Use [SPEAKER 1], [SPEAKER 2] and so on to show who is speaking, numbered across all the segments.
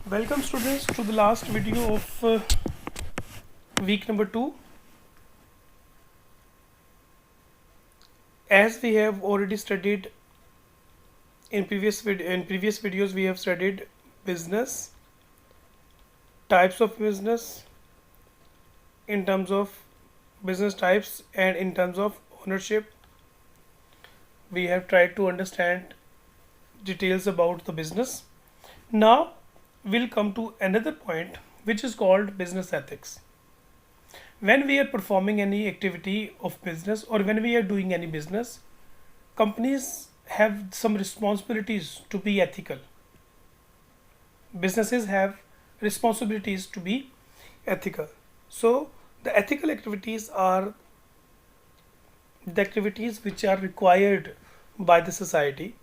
[SPEAKER 1] Welcome students to the last video of week number 2. As we have already studied in previous videos, we have studied business, types of business in terms of business types and in terms of ownership. We have tried to understand details about the business. Now we'll come to another point which is called business ethics. When we are performing any activity of business or when we are doing any business, companies have some responsibilities to be ethical. Businesses have responsibilities to be ethical. So the ethical activities are the activities which are required by the society.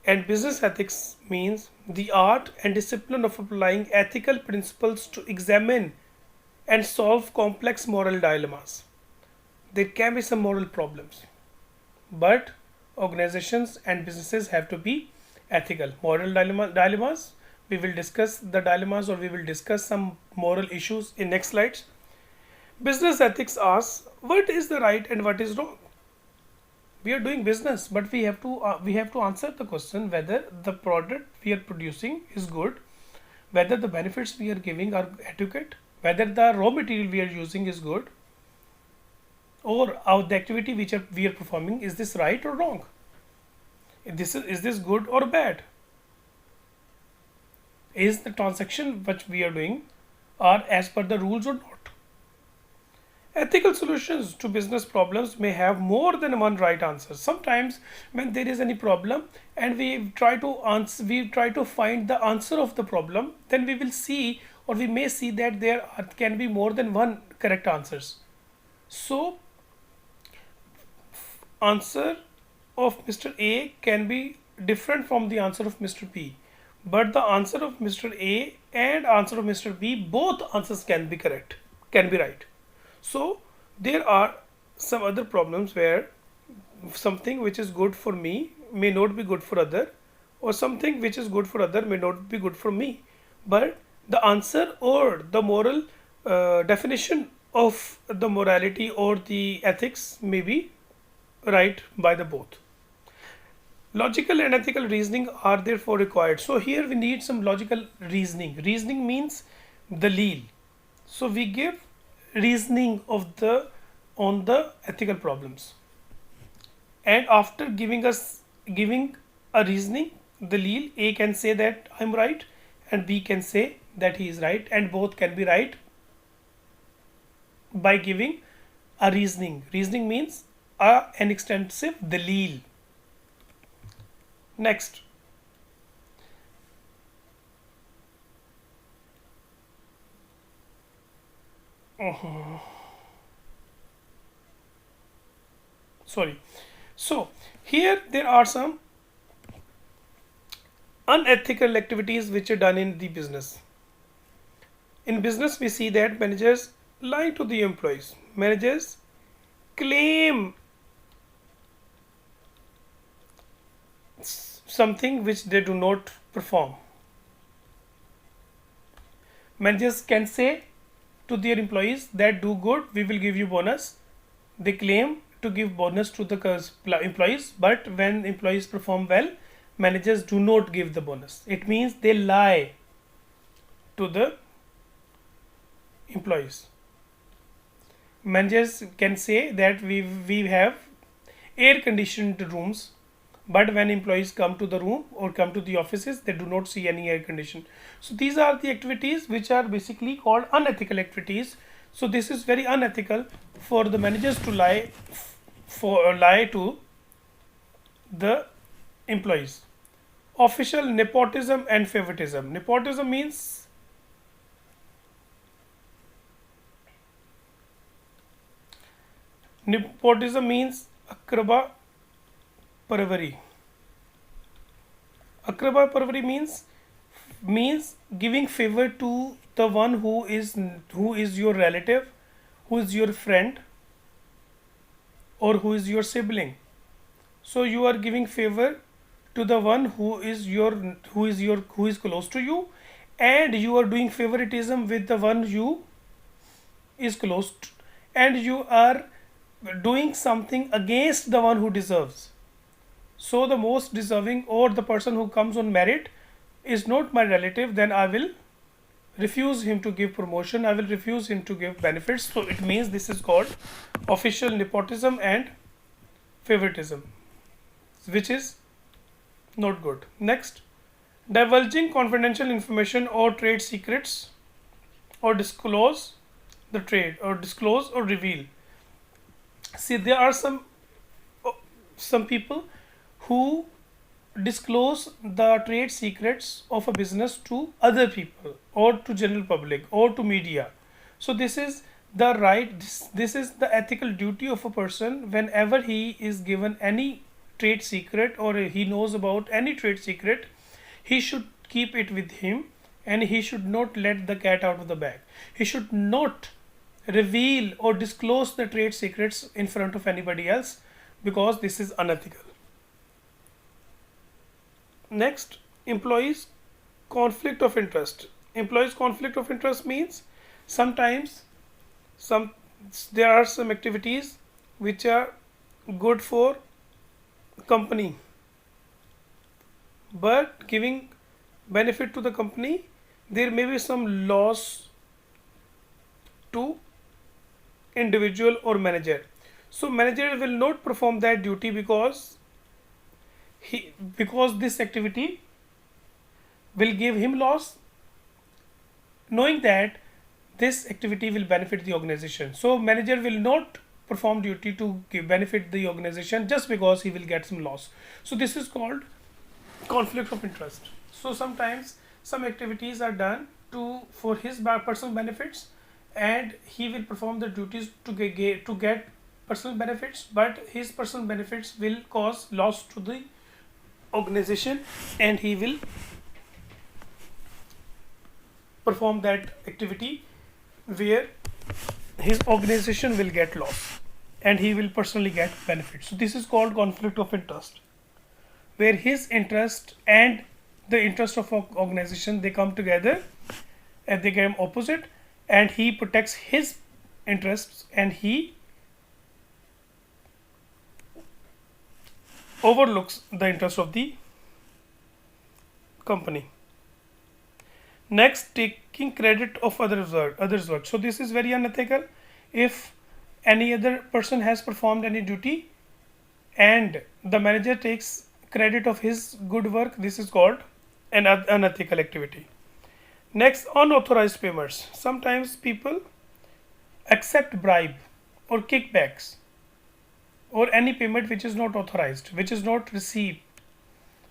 [SPEAKER 1] And business ethics means the art and discipline of applying ethical principles to examine and solve complex moral dilemmas. There can be some moral problems, but organizations and businesses have to be ethical. Dilemmas, we will discuss the dilemmas or we will discuss some moral issues in next slides. Business ethics asks what is the right and what is wrong. We are doing business, but we have to answer the question whether the product we are producing is good, whether the benefits we are giving are adequate, whether the raw material we are using is good, or the activity we are performing, is this right or wrong? Is this good or bad? Is the transaction which we are doing are as per the rules or not? Ethical solutions to business problems may have more than one right answer. Sometimes when there is any problem and we try to find the answer of the problem, then we will see or we may see that can be more than one correct answers. So answer of Mr. A can be different from the answer of Mr. B, but the answer of Mr. A and answer of Mr. B, both answers can be correct, can be right. So there are some other problems where something which is good for me may not be good for other, or something which is good for other may not be good for me, but the answer or the moral definition of the morality or the ethics may be right by the both. Logical and ethical reasoning are therefore required. So here we need some logical reasoning. Reasoning means dalil. So we give reasoning of the on the ethical problems, and after giving a reasoning, dalil, A can say that I'm right and B can say that he is right, and both can be right by giving a reasoning. Reasoning means an extensive dalil. Next, sorry. So here there are some unethical activities which are done in the business. In business, we see that managers lie to the employees. Managers claim something which they do not perform. Managers can say to their employees that do good, we will give you bonus. They claim to give bonus to the employees, but when employees perform well, managers do not give the bonus. It means they lie to the employees. Managers can say that we have air conditioned rooms, but when employees come to the room or come to the offices, they do not see any air condition. So these are the activities which are basically called unethical activities. So this is very unethical for the managers to lie to the employees. Official nepotism and favoritism. Nepotism means akraba parvari. Akraba parvari means giving favor to the one who is your relative, who is your friend, or who is your sibling. So you are giving favor to the one who is close to you, and you are doing favoritism with the one you is close to, and you are doing something against the one who deserves. So the most deserving or the person who comes on merit is not my relative, then I will refuse him to give promotion, I will refuse him to give benefits. So it means this is called official nepotism and favoritism, which is not good. Next, divulging confidential information or trade secrets, or disclose the trade, or disclose or reveal. See, there are some people who disclose the trade secrets of a business to other people or to general public or to media. So this is the right, this is the ethical duty of a person. Whenever he is given any trade secret or he knows about any trade secret, he should keep it with him, and he should not let the cat out of the bag. He should not reveal or disclose the trade secrets in front of anybody else, because this is unethical. Next, employees conflict of interest. Employees conflict of interest means sometimes some there are some activities which are good for company but giving benefit to the company, there may be some loss to individual or manager. So manager will not perform that duty because this activity will give him loss, knowing that this activity will benefit the organization. So manager will not perform duty to benefit the organization just because he will get some loss. So this is called conflict of interest. So sometimes some activities are done for his personal benefits, and he will perform the duties to get personal benefits, but his personal benefits will cause loss to the organization, and he will perform that activity where his organization will get loss and he will personally get benefits. So this is called conflict of interest, where his interest and the interest of organization, they come together and they become opposite, and he protects his interests and he overlooks the interest of the company. Next, taking credit of others' work. So this is very unethical. If any other person has performed any duty and the manager takes credit of his good work, this is called an unethical activity. Next, unauthorized payments. Sometimes people accept bribe or kickbacks or any payment which is not authorized, which is not received,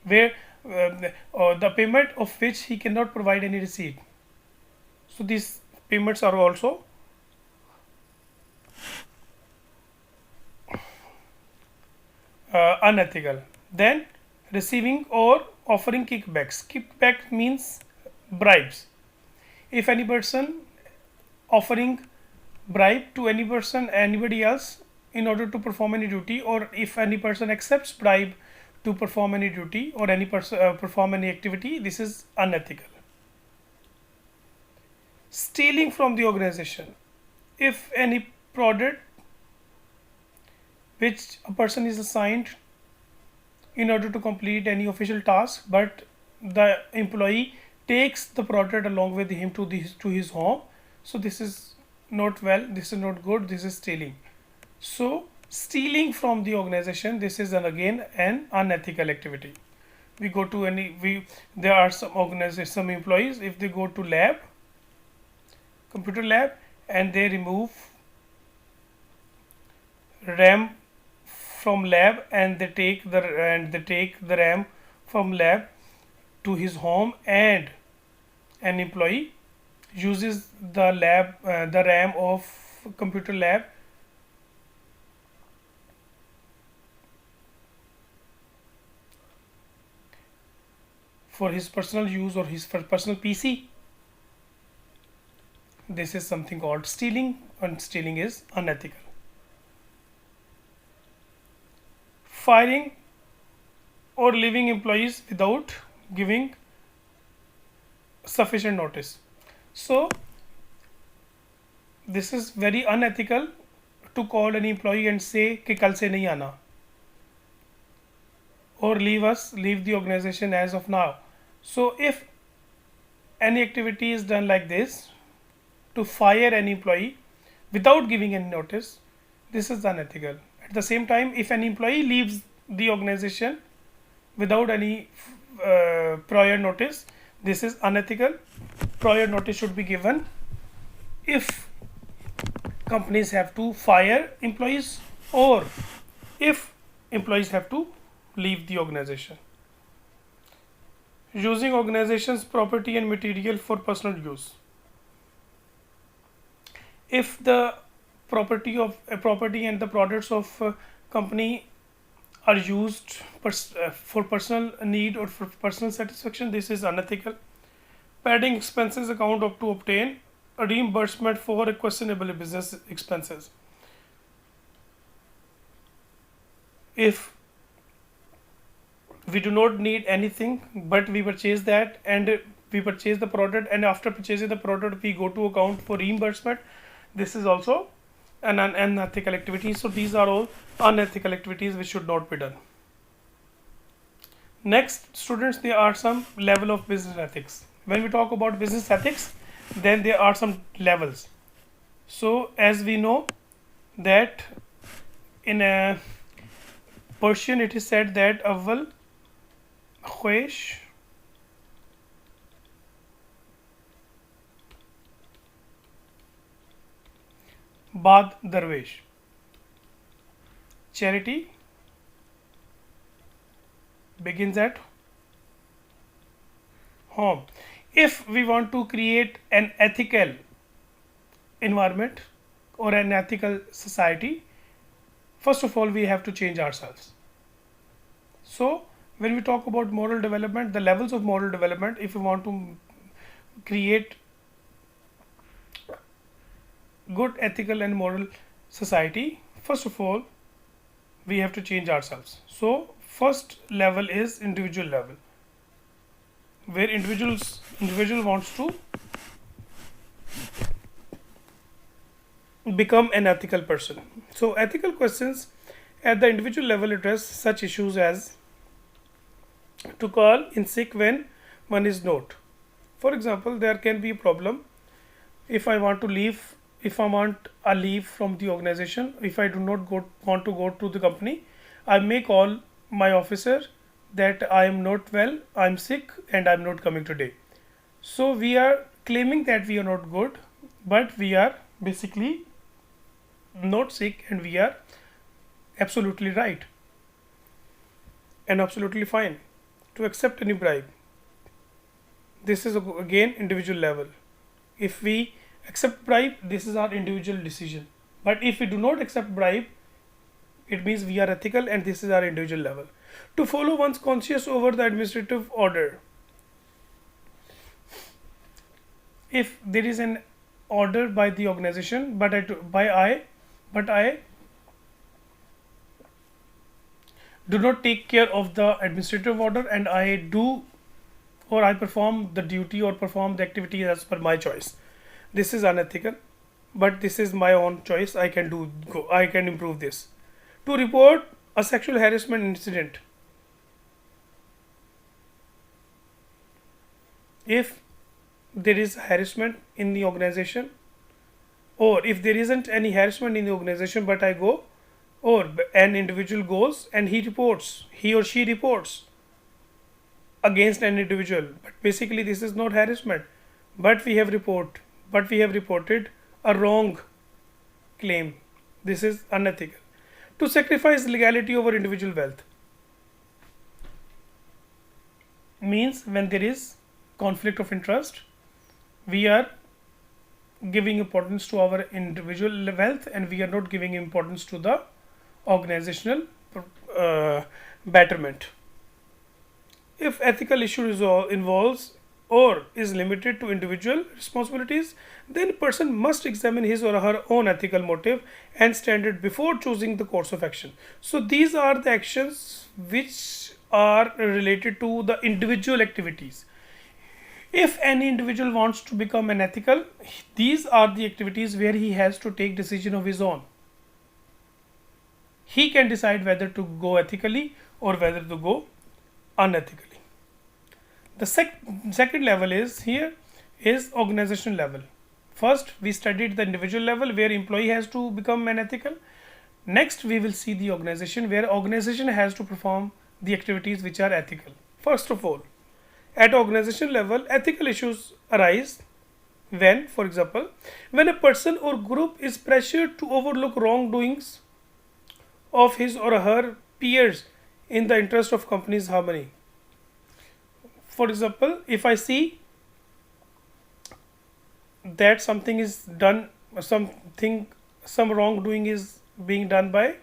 [SPEAKER 1] where the payment of which he cannot provide any receipt. So these payments are also unethical. Then receiving or offering kickbacks. Kickback means bribes. If any person offering bribe to anybody else in order to perform any duty, or if any person accepts bribe to perform any duty or any person perform any activity, this is unethical. Stealing from the organization. If any product which a person is assigned in order to complete any official task, but the employee takes the product along with him to his home, so this is not well, this is not good, this is stealing. So stealing from the organization, this is again an unethical activity. We go to there are some employees, if they go to computer lab, and they remove RAM from lab, and they take the RAM from lab to his home, and an employee uses the RAM of computer lab for his personal use or his personal PC. This is something called stealing, and stealing is unethical. Firing or leaving employees without giving sufficient notice. So this is very unethical to call an employee and say कि कल से नहीं आना, or leave the organization as of now. So if any activity is done like this to fire an employee without giving any notice, this is unethical. At the same time, if an employee leaves the organization without any prior notice, this is unethical. Prior notice should be given if companies have to fire employees or if employees have to leave the organization. Using organization's property and material for personal use. If the property and the products of company are used for personal need or for personal satisfaction, this is unethical. Padding expenses account up to obtain a reimbursement for questionable business expenses. If we do not need anything but we purchase that and we purchase the product, and after purchasing the product we go to account for reimbursement, this is also an unethical activity. So these are all unethical activities which should not be done. Next, students, there are some level of business ethics. When we talk about business ethics, then there are some levels. So as we know that in a Persian it is said that Awwal Khwahish Baad Darwish. Charity begins at home. If we want to create an ethical environment or an ethical society, first of all we have to change ourselves. So when we talk about moral development, the levels of moral development, if we want to create good ethical and moral society, first of all we have to change ourselves. So first level is individual level, where individual wants to become an ethical person. So ethical questions at the individual level address such issues as to call in sick when one is not. For example, there can be a problem if I want a leave from the organization, if I do not want to go to the company, I may call my officer that I am not well, I am sick and I am not coming today. So we are claiming that we are not good, but we are basically not sick and we are absolutely right and absolutely fine to accept any bribe. This is again individual level. If we accept bribe, this is our individual decision. But if we do not accept bribe, it means we are ethical and this is our individual level. To follow one's conscience over the administrative order. If there is an order by the organization, but I do not take care of the administrative order and I perform the duty or perform the activity as per my choice. This is unethical, but this is my own choice. I can improve this. To report a sexual harassment incident. If there is harassment in the organization, or if there isn't any harassment in the organization, but I go, or an individual goes and he or she reports against an individual, but basically this is not harassment, but we have reported a wrong claim. This is unethical. To sacrifice legality over individual wealth means when there is conflict of interest, we are giving importance to our individual wealth and we are not giving importance to the organizational betterment. If ethical issue involves or is limited to individual responsibilities, then a person must examine his or her own ethical motive and standard before choosing the course of action. So these are the actions which are related to the individual activities. If any individual wants to become an ethical, these are the activities where he has to take decision of his own. He can decide whether to go ethically or whether to go unethically. The second level is here is organization level. First, we studied the individual level where employee has to become an ethical. Next, we will see the organization where organization has to perform the activities which are ethical. First of all, at organization level, ethical issues arise when, for example, when a person or group is pressured to overlook wrongdoings of his or her peers in the interest of company's harmony. For example, if I see that something is done, some wrongdoing is being done by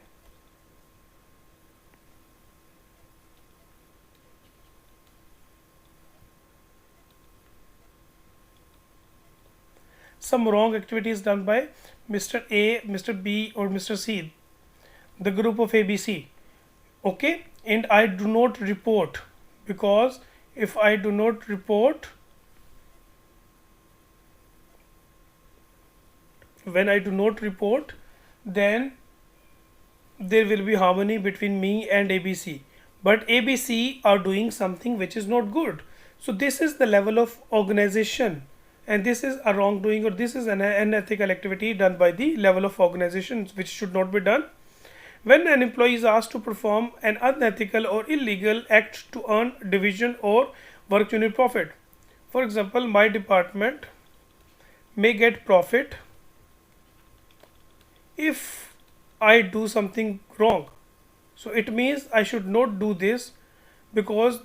[SPEAKER 1] some wrong activity is done by Mr. A, Mr. B, or Mr. C, the group of ABC. Okay, and I do not report, because if I do not report, when I do not report, then there will be harmony between me and ABC. But ABC are doing something which is not good. So this is the level of organization, and this is a wrongdoing, or this is an unethical activity done by the level of organization which should not be done. When an employee is asked to perform an unethical or illegal act to earn division or work unit profit. For example, my department may get profit if I do something wrong. So it means I should not do this, because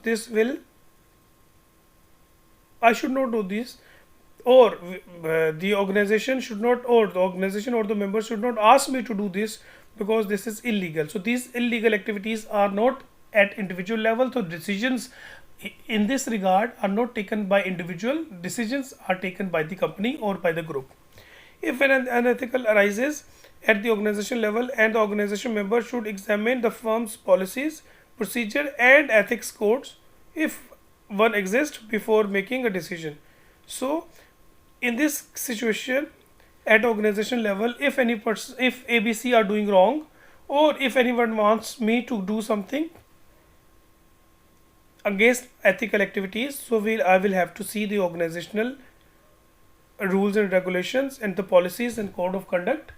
[SPEAKER 1] I should not do this, or the organization should not, or the organization or the members should not ask me to do this, because this is illegal. So these illegal activities are not at individual level. So decisions in this regard are not taken by individual, decisions are taken by the company or by the group. If an unethical arises at the organization level, and the organization member should examine the firm's policies, procedure and ethics codes, if one exists, before making a decision. So in this situation, at organization level, if if ABC are doing wrong, or if anyone wants me to do something against ethical activities, so I will have to see the organizational rules and regulations and the policies and code of conduct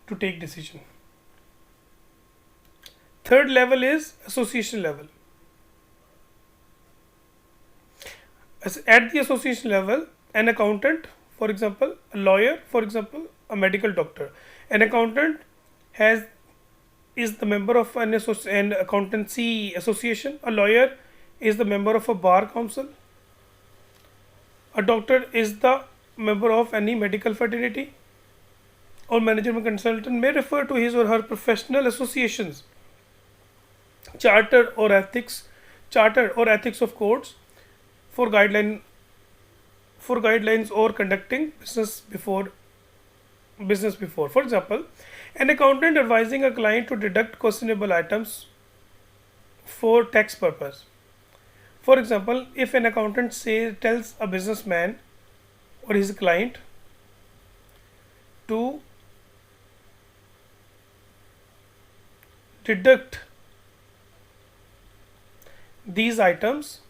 [SPEAKER 1] to take decision. Third level is association level. At the association level, an accountant, for example, a lawyer, for example, a medical doctor. An accountant is the member of an accountancy association. A lawyer is the member of a bar council. A doctor is the member of any medical fraternity, or management consultant may refer to his or her professional associations, charter or ethics of codes for guidelines or conducting business before. For example, an accountant advising a client to deduct questionable items for tax purpose. For example, if an accountant tells a businessman or his client to deduct these items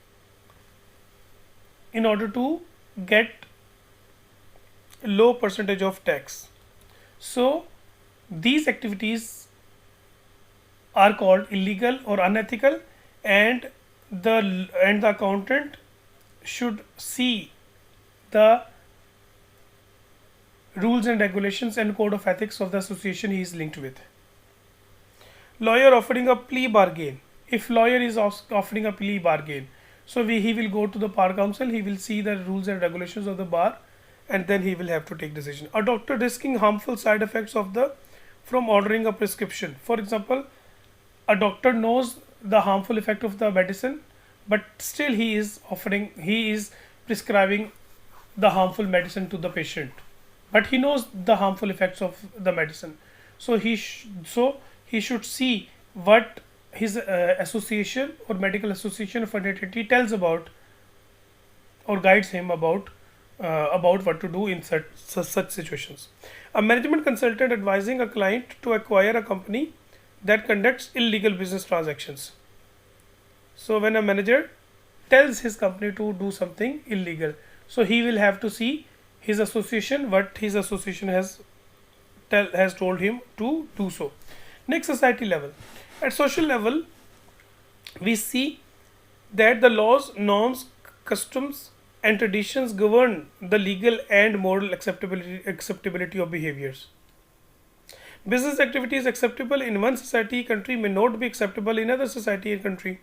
[SPEAKER 1] in order to get low percentage of tax. So these activities are called illegal or unethical, and the accountant should see the rules and regulations and code of ethics of the association he is linked with. Lawyer offering a plea bargain. If lawyer is offering a plea bargain, so he will go to the bar council, he will see the rules and regulations of the bar, and then he will have to take decision. A doctor risking harmful side effects from ordering a prescription. For example, a doctor knows the harmful effect of the medicine, but still he is prescribing the harmful medicine to the patient, but he knows the harmful effects of the medicine. So he should see what his association or medical association or fraternity tells about or guides him about what to do in such situations. A management consultant advising a client to acquire a company that conducts illegal business transactions. So when a manager tells his company to do something illegal, so he will have to see his association, what his association has told him to do so. Next, society level. At social level, we see that the laws, norms, customs, and traditions govern the legal and moral acceptability of behaviors. Business activities acceptable in one society country may not be acceptable in other society and country.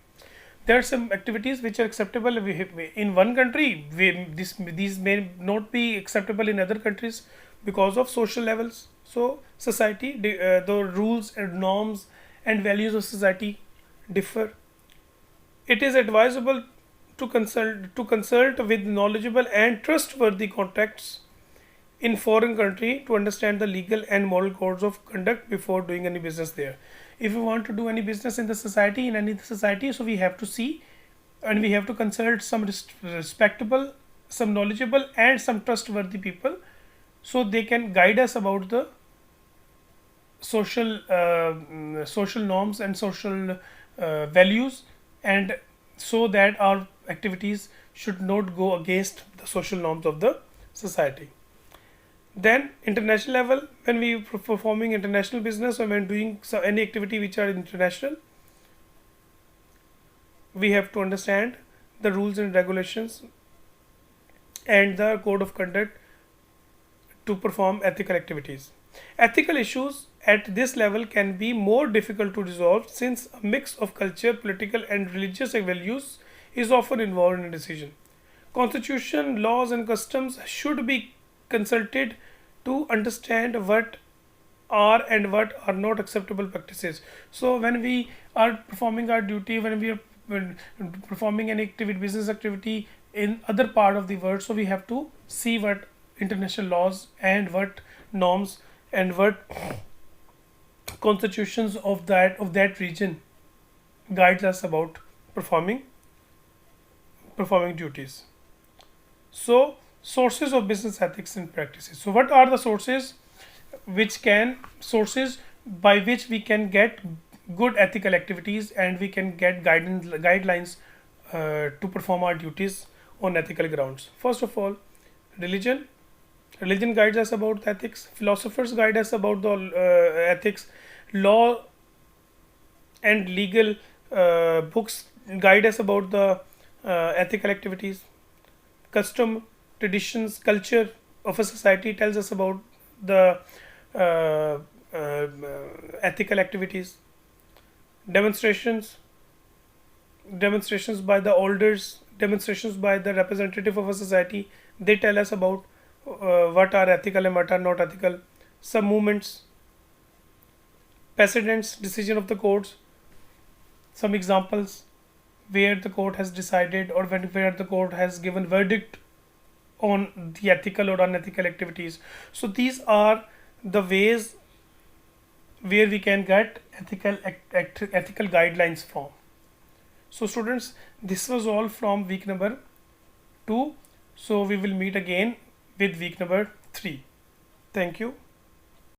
[SPEAKER 1] There are some activities which are acceptable in one country. These may not be acceptable in other countries because of social levels. So society, the rules and norms and values of society differ. It is advisable to consult with knowledgeable and trustworthy contacts in foreign country to understand the legal and moral codes of conduct before doing any business there. If we want to do any business in the society, in any society, so we have to see and we have to consult some respectable, some knowledgeable and some trustworthy people, so they can guide us about the social norms and social values, and so that our activities should not go against the social norms of the society. Then international level, when we performing international business or when doing any activity which are international, we have to understand the rules and regulations and the code of conduct to perform ethical activities. Ethical issues at this level can be more difficult to resolve since a mix of culture, political, and religious values is often involved in a decision. Constitution, laws, and customs should be consulted to understand what are and what are not acceptable practices. So when we are performing our duty, when performing any activity, business activity in other part of the world, so we have to see what international laws and what norms and what constitutions of that region guides us about performing performing duties. So sources of business ethics and practices. So what are the sources by which we can get good ethical activities and we can get guidelines to perform our duties on ethical grounds? First of all, religion. Religion guides us about ethics. Philosophers guide us about the ethics. Law and legal books guide us about the ethical activities. Custom, traditions, culture of a society tells us about the uh, uh, ethical activities. Demonstrations, demonstrations by the elders, demonstrations by the representative of a society, they tell us about what are ethical and what are not ethical. Some movements, precedents, decision of the courts, some examples where the court has decided or where the court has given verdict on the ethical or unethical activities. So these are the ways where we can get ethical guidelines from. So students, this was all from week number 2. So we will meet again with week number 3. Thank you.